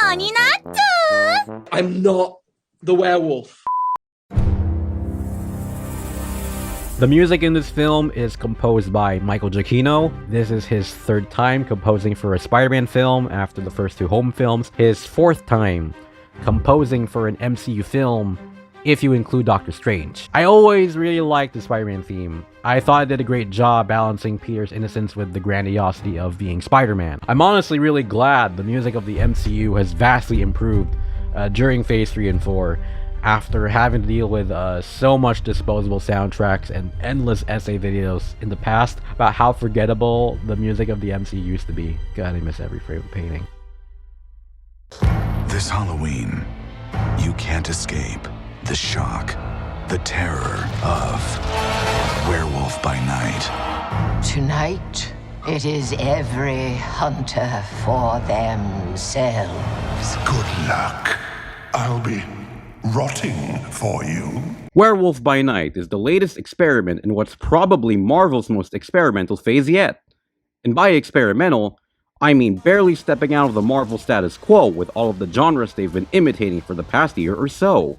何Natsu? I'm not the werewolf. The music in this film is composed by Michael Giacchino. This is his third time composing for a Spider-Man film after the first two home films. His fourth time composing for an MCU film, if you include Doctor Strange. I always really liked the Spider-Man theme. I thought it did a great job balancing Peter's innocence with the grandiosity of being Spider-Man. I'm honestly really glad the music of the MCU has vastly improved during Phase 3 and 4. After having to deal with so much disposable soundtracks and endless essay videos in the past about how forgettable the music of the MCU used to be. God, I miss every frame of painting. This Halloween, you can't escape the shock, the terror of Werewolf by Night. Tonight, it is every hunter for themselves. Good luck. I'll be rotting for you. Werewolf by Night is the latest experiment in what's probably Marvel's most experimental phase yet. And by experimental, I mean barely stepping out of the Marvel status quo with all of the genres they've been imitating for the past year or so.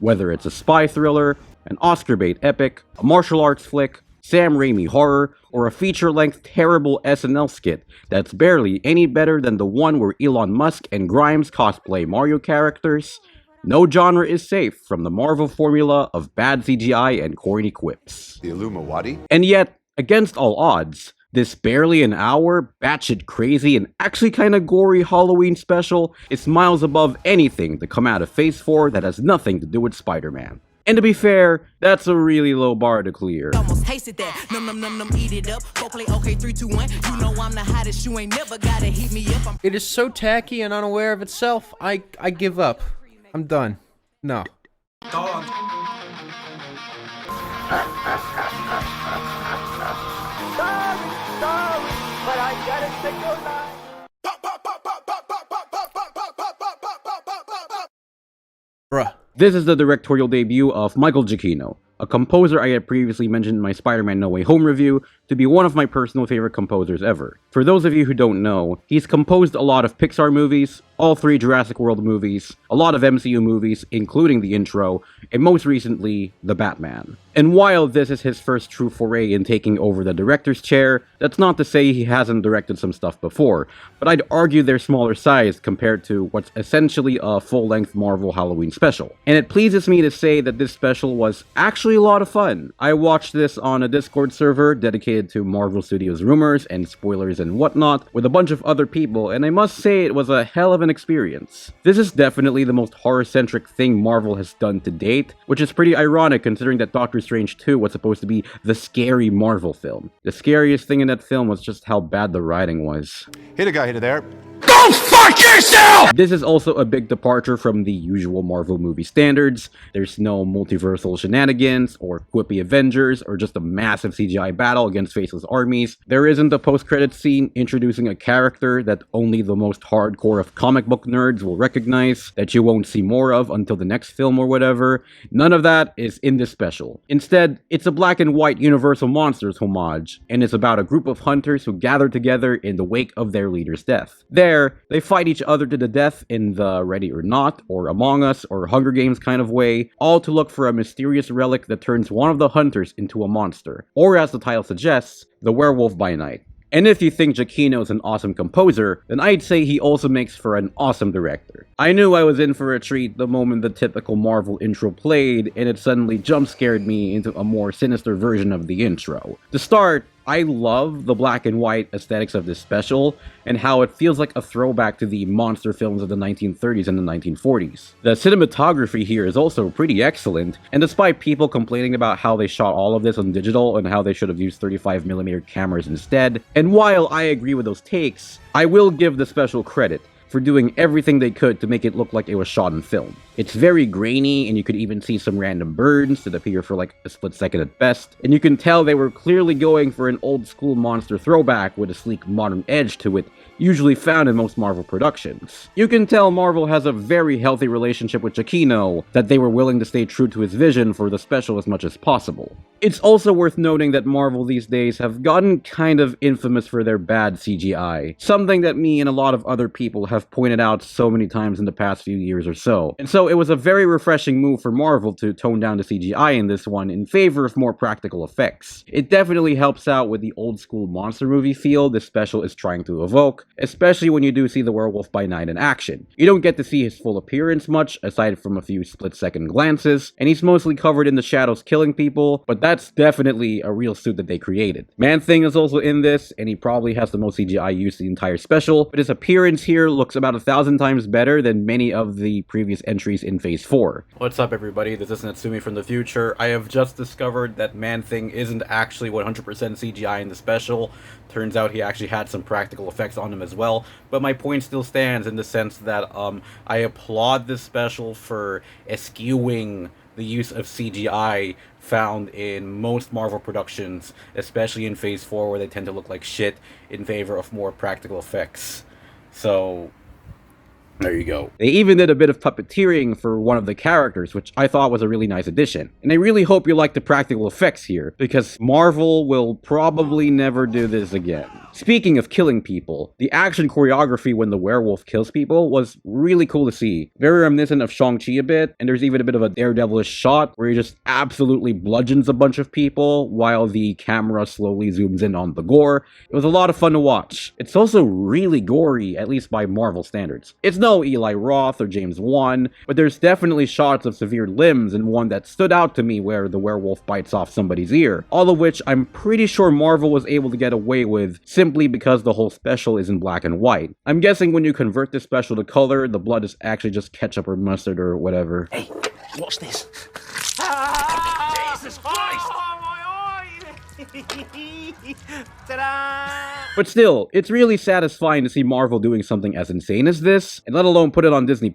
Whether it's a spy thriller, an Oscar bait epic, a martial arts flick, Sam Raimi horror, or a feature-length terrible SNL skit that's barely any better than the one where Elon Musk and Grimes cosplay Mario characters, no genre is safe from the Marvel formula of bad CGI and corny quips. The Illumawati? And yet, against all odds, this barely an hour, batshit crazy, and actually kinda gory Halloween special is miles above anything to come out of Phase 4 that has nothing to do with Spider-Man. And to be fair, that's a really low bar to clear. Almost tasted that. Num num num num, eat it up. Go play okay, 3, 2, 1. You know I'm the hottest. You ain't never gotta heat me up. It is so tacky and unaware of itself. I give up. I'm done. No. Dog. But I gotta take your life. Bruh. This is the directorial debut of Michael Giacchino, a composer I had previously mentioned in my Spider-Man No Way Home review to be one of my personal favorite composers ever. For those of you who don't know, he's composed a lot of Pixar movies, all 3 Jurassic World movies, a lot of MCU movies, including the intro, and most recently, The Batman. And while this is his first true foray in taking over the director's chair, that's not to say he hasn't directed some stuff before, but I'd argue they're smaller sized compared to what's essentially a full-length Marvel Halloween special. And it pleases me to say that this special was actually a lot of fun. I watched this on a Discord server dedicated to Marvel Studios rumors and spoilers and whatnot with a bunch of other people, and I must say it was a hell of an experience. This is definitely the most horror-centric thing Marvel has done to date, which is pretty ironic considering that Doctor Strange 2 was supposed to be the scary Marvel film. The scariest thing in that film was just how bad the writing was. Hit a guy, hit a there. Go fuck yourself! This is also a big departure from the usual Marvel movie standards. There's no multiversal shenanigans, or quippy Avengers, or just a massive CGI battle against faceless armies. There isn't a post-credits scene introducing a character that only the most hardcore of comic book nerds will recognize, that you won't see more of until the next film or whatever. None of that is in this special. Instead, it's a black and white Universal Monsters homage, and it's about a group of hunters who gather together in the wake of their leader's death. There, they fight each other to the death in the Ready or Not, or Among Us, or Hunger Games kind of way, all to look for a mysterious relic that turns one of the hunters into a monster, or as the title suggests, the Werewolf by Night. And if you think Giacchino's an awesome composer, then I'd say he also makes for an awesome director. I knew I was in for a treat the moment the typical Marvel intro played, and it suddenly jump-scared me into a more sinister version of the intro. To start, I love the black and white aesthetics of this special, and how it feels like a throwback to the monster films of the 1930s and the 1940s. The cinematography here is also pretty excellent, and despite people complaining about how they shot all of this on digital and how they should have used 35mm cameras instead, and while I agree with those takes, I will give the special credit for doing everything they could to make it look like it was shot in film. It's very grainy, and you could even see some random burns that appear for like a split second at best, and you can tell they were clearly going for an old school monster throwback with a sleek modern edge to it, usually found in most Marvel productions. You can tell Marvel has a very healthy relationship with Giacchino, that they were willing to stay true to his vision for the special as much as possible. It's also worth noting that Marvel these days have gotten kind of infamous for their bad CGI, something that me and a lot of other people have pointed out so many times in the past few years or so. And so it was a very refreshing move for Marvel to tone down the CGI in this one in favor of more practical effects. It definitely helps out with the old school monster movie feel this special is trying to evoke, especially when you do see the Werewolf by Night in action. You don't get to see his full appearance much, aside from a few split-second glances, and he's mostly covered in the shadows killing people, but that's definitely a real suit that they created. Man-Thing is also in this, and he probably has the most CGI used in the entire special, but his appearance here looks about 1,000 times better than many of the previous entries in Phase 4. What's up everybody, this is Natsumi from the future. I have just discovered that Man-Thing isn't actually 100% CGI in the special. Turns out he actually had some practical effects on him as well, but my point still stands in the sense that I applaud this special for eschewing the use of CGI found in most Marvel productions, especially in Phase 4 where they tend to look like shit, in favor of more practical effects. So there you go. They even did a bit of puppeteering for one of the characters, which I thought was a really nice addition. And I really hope you like the practical effects here, because Marvel will probably never do this again. Speaking of killing people, the action choreography when the werewolf kills people was really cool to see. Very reminiscent of Shang-Chi a bit, and there's even a bit of a Daredevilish shot where he just absolutely bludgeons a bunch of people while the camera slowly zooms in on the gore. It was a lot of fun to watch. It's also really gory, at least by Marvel standards. It's no Eli Roth or James Wan, but there's definitely shots of severed limbs, and one that stood out to me where the werewolf bites off somebody's ear. All of which I'm pretty sure Marvel was able to get away with simply because the whole special is in black and white. I'm guessing when you convert this special to color, the blood is actually just ketchup or mustard or whatever. Hey, watch this. Jesus Christ! Oh, my eye! Ta-da! But still, it's really satisfying to see Marvel doing something as insane as this, and let alone put it on Disney+.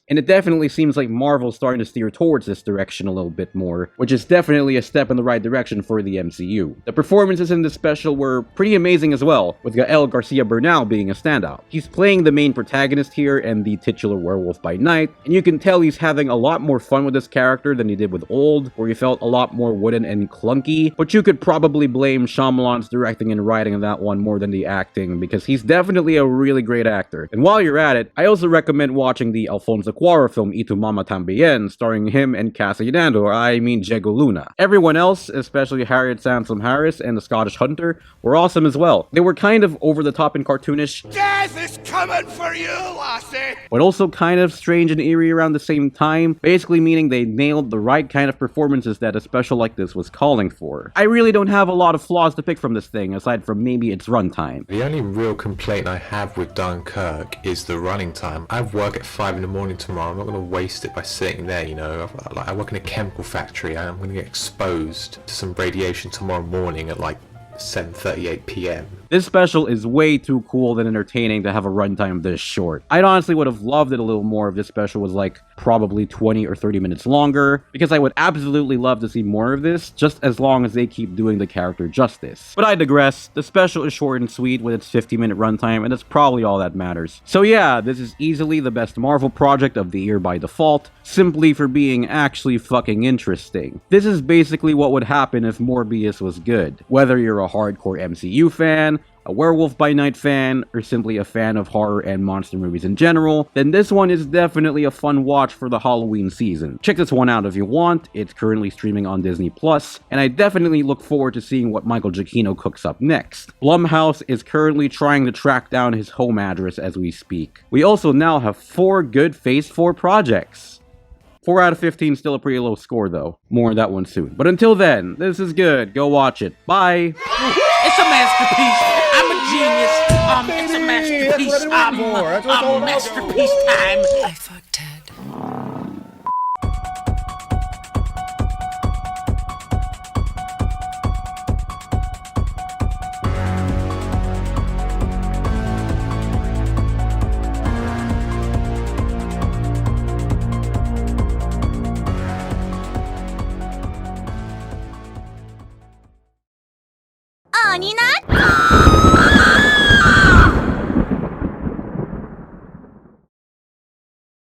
And it definitely seems like Marvel's starting to steer towards this direction a little bit more, which is definitely a step in the right direction for the MCU. The performances in this special were pretty amazing as well, with Gael Garcia Bernal being a standout. He's playing the main protagonist here and the titular Werewolf by Night, and you can tell he's having a lot more fun with this character than he did with Old, where he felt a lot more wooden and clunky, but you could probably blame Shyamalan's directing and writing of that one more than the acting, because he's definitely a really great actor. And while you're at it, I also recommend watching the Alfonso Cuarón film Y Tu Mama Tambien, starring him and Casa Llenando, I mean Diego Luna. Everyone else, especially Harriet Sansom Harris and the Scottish Hunter, were awesome as well. They were kind of over the top and cartoonish, Death is coming for you, lassie! but also kind of strange and eerie around the same time, basically meaning they nailed the right kind of performances that a special like this was calling for. I really don't have a lot of flaws to pick from this thing, aside from maybe its runtime. The only real complaint I have with Dunkirk is the running time. I have work at 5 in the morning tomorrow. I'm not going to waste it by sitting there, you know. I work in a chemical factory. I'm going to get exposed to some radiation tomorrow morning at like 7:38 p.m. This special is way too cool and entertaining to have a runtime this short. I honestly would have loved it a little more if this special was like probably 20 or 30 minutes longer, because I would absolutely love to see more of this, just as long as they keep doing the character justice. But I digress. The special is short and sweet with its 50-minute runtime, and that's probably all that matters. So yeah, this is easily the best Marvel project of the year by default, simply for being actually fucking interesting. This is basically what would happen if Morbius was good. Whether you're a hardcore MCU fan, a Werewolf by Night fan, or simply a fan of horror and monster movies in general, then this one is definitely a fun watch for the Halloween season. Check this one out if you want. It's currently streaming on Disney+, and I definitely look forward to seeing what Michael Giacchino cooks up next. Blumhouse is currently trying to track down his home address as we speak. We also now have 4 good Phase 4 projects. 4 out of 15, still a pretty low score though. More on that one soon. But until then, this is good. Go watch it. Bye! It's a masterpiece. I'm a genius. It's a masterpiece. I'm masterpiece time. I fucked Ted. 아니 나